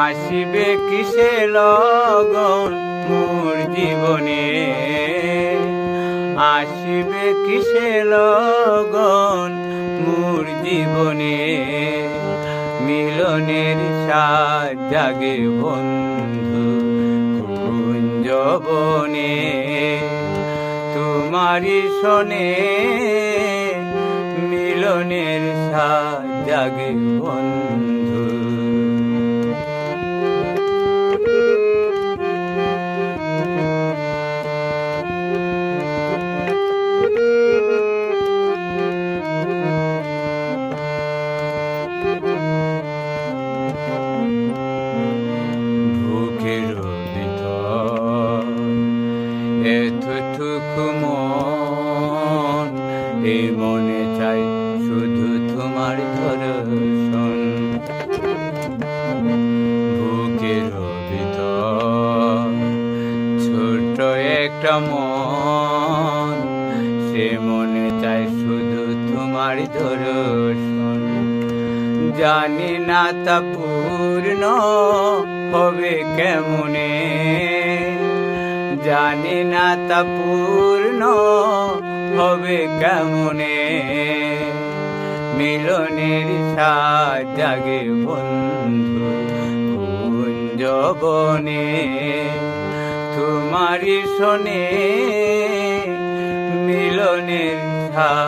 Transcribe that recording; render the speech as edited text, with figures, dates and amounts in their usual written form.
আসিবে কিসে লগন মোর জীবনে, আসিবে কিসে লগন মোর জীবনে। মিলনের সাজ জাগে বন্ধু কুঞ্জবনে, তোমারি শোনে মিলনের সাজ জাগে বন্ধু। এতটুকু মন, এই মনে চাই শুধু তোমার দর্শন। বুকের ভিতর ছোট একটা মন, সে মনে চাই শুধু তোমার দর্শন। জানি না তা পূর্ণ হবে কেমনে, জানি না তা পূর্ণ হবে কেমনে। মিলনের সাজ জাগে বন্ধু কুঞ্জবনে, তোমারি শোনে মিলনের সাজ।